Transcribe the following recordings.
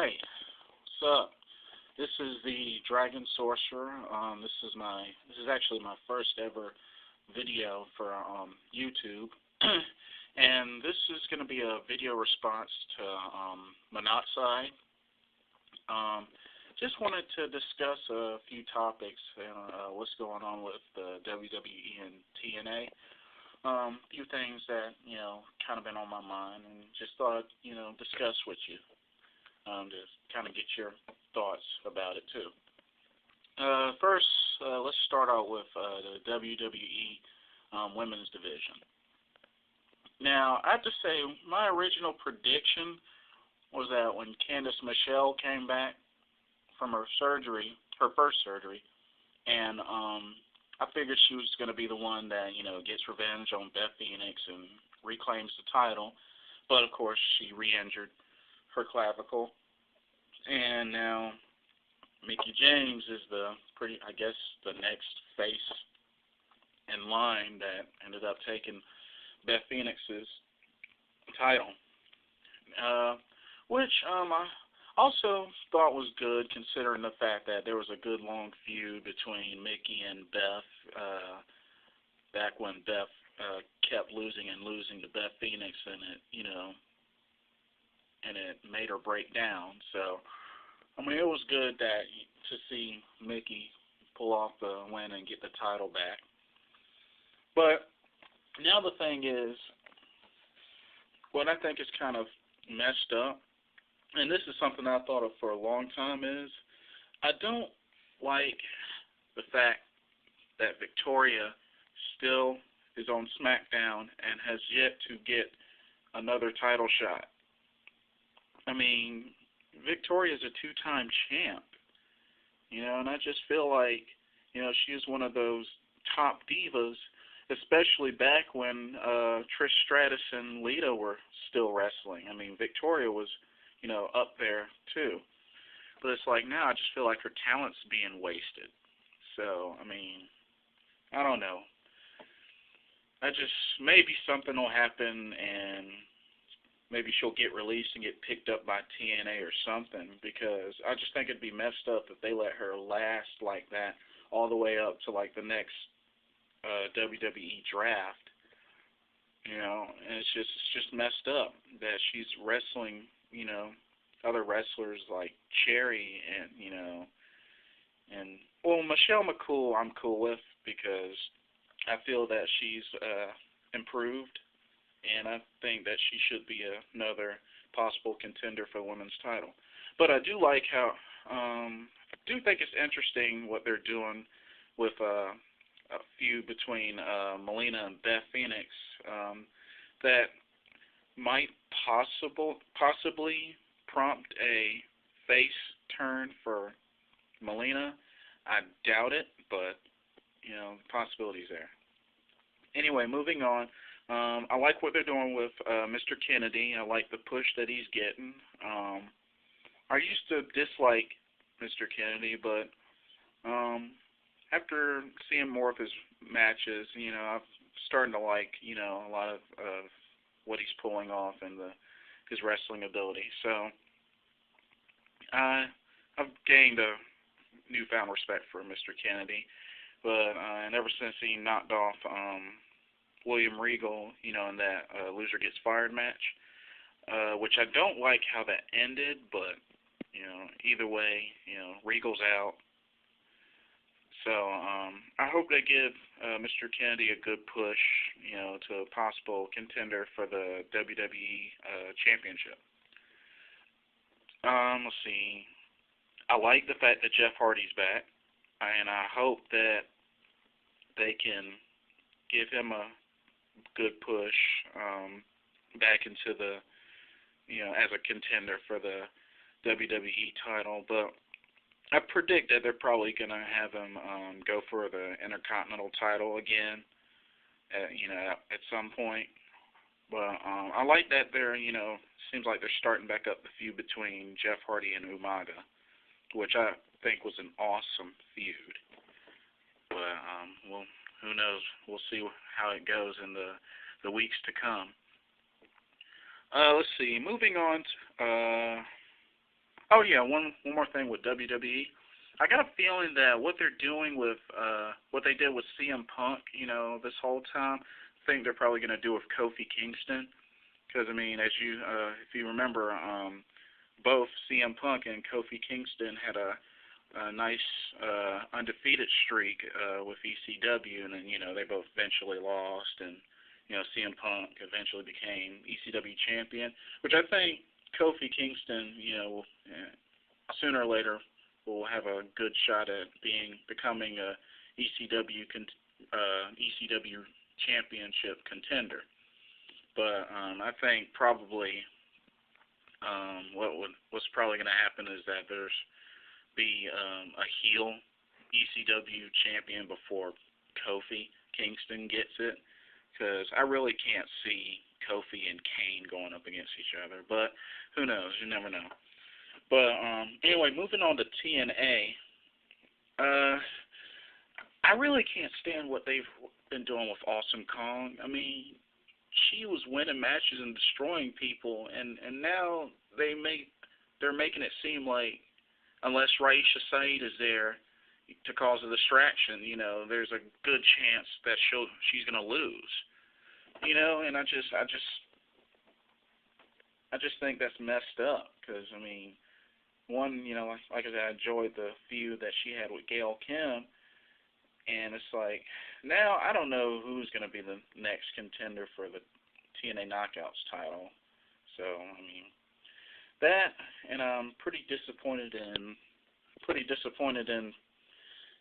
Alright, what's up? This is the Dragon Sorcerer. This is actually my first ever video for YouTube. And this is going to be a video response to Monoxide. Just wanted to discuss a few topics and what's going on with the WWE and TNA. A few things that, kind of been on my mind, and just thought, discuss with you. Just kind of get your thoughts about it too. First, let's start out with the WWE Women's Division. Now, I have to say, my original prediction was that when Candice Michelle came back from her first surgery, and I figured she was going to be the one that, gets revenge on Beth Phoenix and reclaims the title, but of course she re-injured her clavicle, and now Mickie James is the next face in line that ended up taking Beth Phoenix's title, which I also thought was good, considering the fact that there was a good long feud between Mickie and Beth back when Beth kept losing to Beth Phoenix, and it made her break down. So, it was good to see Mickie pull off the win and get the title back. But now the thing is, what I think is kind of messed up, and this is something I thought of for a long time, is I don't like the fact that Victoria still is on SmackDown and has yet to get another title shot. Victoria's a two-time champ, and I just feel like, she's one of those top divas, especially back when Trish Stratus and Lita were still wrestling. Victoria was, up there too. But it's like now I just feel like her talent's being wasted. So, I don't know. Maybe something will happen and maybe she'll get released and get picked up by TNA or something, because I just think it'd be messed up if they let her last like that all the way up to like the next WWE draft. And it's just messed up that she's wrestling, other wrestlers like Cherry and, Michelle McCool I'm cool with, because I feel that she's improved, and I think that she should be another possible contender for the women's title. But I do like how, I do think it's interesting what they're doing with a feud between Melina and Beth Phoenix, that might possibly prompt a face turn for Melina. I doubt it, but, the possibility's there. Anyway, moving on. I like what they're doing with Mr. Kennedy. I like the push that he's getting. I used to dislike Mr. Kennedy, but after seeing more of his matches, I'm starting to like, a lot of what he's pulling off and his wrestling ability. So I've gained a newfound respect for Mr. Kennedy, but and ever since he knocked off William Regal, in that loser gets fired match, which I don't like how that ended, but either way, Regal's out. So I hope they give Mr. Kennedy a good push, to a possible contender for the WWE Championship. Let's see. I like the fact that Jeff Hardy's back, and I hope that they can give him a good push back into the, as a contender for the WWE title. But I predict that they're probably going to have him go for the Intercontinental title again, at some point. But I like that they're, seems like they're starting back up the feud between Jeff Hardy and Umaga, which I think was an awesome feud. But, who knows? We'll see how it goes in the weeks to come. Let's see. Moving on. Oh yeah, one more thing with WWE. I got a feeling that what they're doing with what they did with CM Punk, this whole time, I think they're probably going to do with Kofi Kingston. Because I mean, as you if you remember, both CM Punk and Kofi Kingston had a nice undefeated streak with ECW, and then they both eventually lost, and CM Punk eventually became ECW champion, which I think Kofi Kingston, sooner or later will have a good shot at becoming a ECW championship contender. But I think probably what's probably going to happen is that there's be a heel ECW champion before Kofi Kingston gets it, because I really can't see Kofi and Kane going up against each other. But who knows? You never know. But anyway, moving on to TNA. I really can't stand what they've been doing with Awesome Kong. I mean, she was winning matches and destroying people, and now they're making it seem like unless Raisha Saeed is there to cause a distraction, there's a good chance that she's gonna lose. And I just think that's messed up, because I mean, one, like I said, I enjoyed the feud that she had with Gail Kim. And it's like, now I don't know who's going to be the next contender for the TNA Knockouts title. So, I mean, that, and I'm pretty disappointed in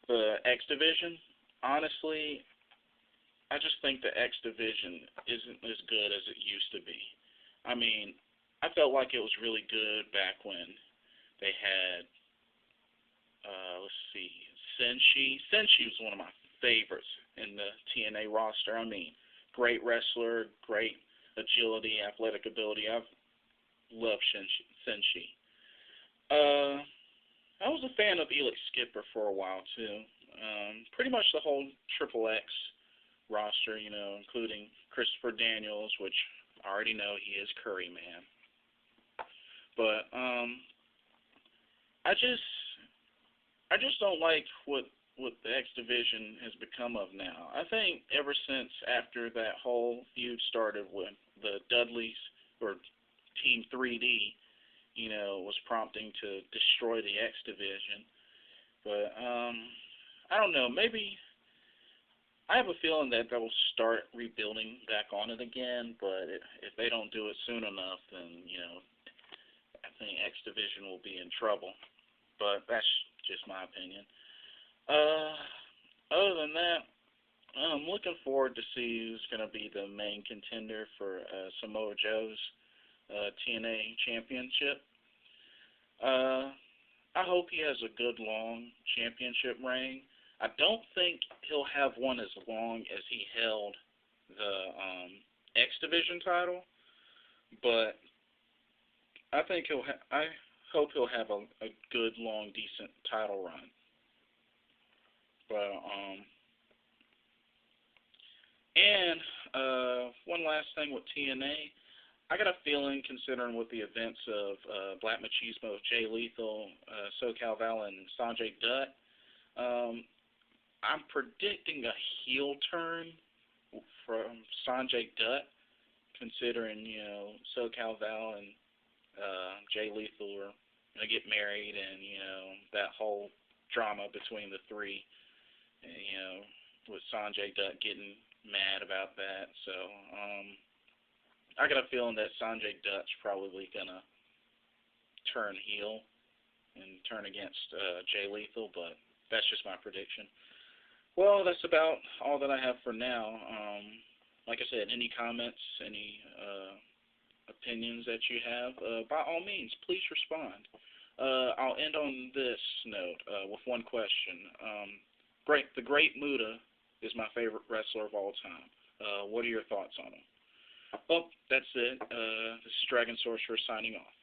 the X Division. Honestly, I just think the X Division isn't as good as it used to be. I mean, I felt like it was really good back when they had, let's see, Senshi. Senshi was one of my favorites in the TNA roster. I mean, great wrestler, great agility, athletic ability. I've loved Senshi. I was a fan of Elix Skipper for a while, too. Pretty much the whole Triple X roster, including Christopher Daniels, which I already know he is Curry Man. But I just don't like what the X Division has become of now. I think ever since after that whole feud started with the Dudleys, or Team 3D, was prompting to destroy the X Division. But I don't know, maybe I have a feeling that they'll start rebuilding back on it again, but if they don't do it soon enough, then, I think X Division will be in trouble. But that's just my opinion. Other than that, I'm looking forward to see who's going to be the main contender for Samoa Joe's TNA Championship. I hope he has a good, long championship reign. I don't think he'll have one as long as he held the X Division title, but I think I hope he'll have a good, long, decent title run. But one last thing with TNA, I got a feeling, considering with the events of Black Machismo, Jay Lethal, SoCal Val, and Sanjay Dutt, I'm predicting a heel turn from Sanjay Dutt, considering SoCal Val and Jay Lethal are going to get married, and that whole drama between the three, and, with Sanjay Dutt getting mad about that. So I got a feeling that Sanjay Dutt's probably going to turn heel and turn against Jay Lethal, but that's just my prediction. Well, that's about all that I have for now. Like I said, any comments, any opinions that you have, by all means, please respond. I'll end on this note with one question. The Great Muta is my favorite wrestler of all time. What are your thoughts on him? Well, that's it. This is Dragon Sorcerer signing off.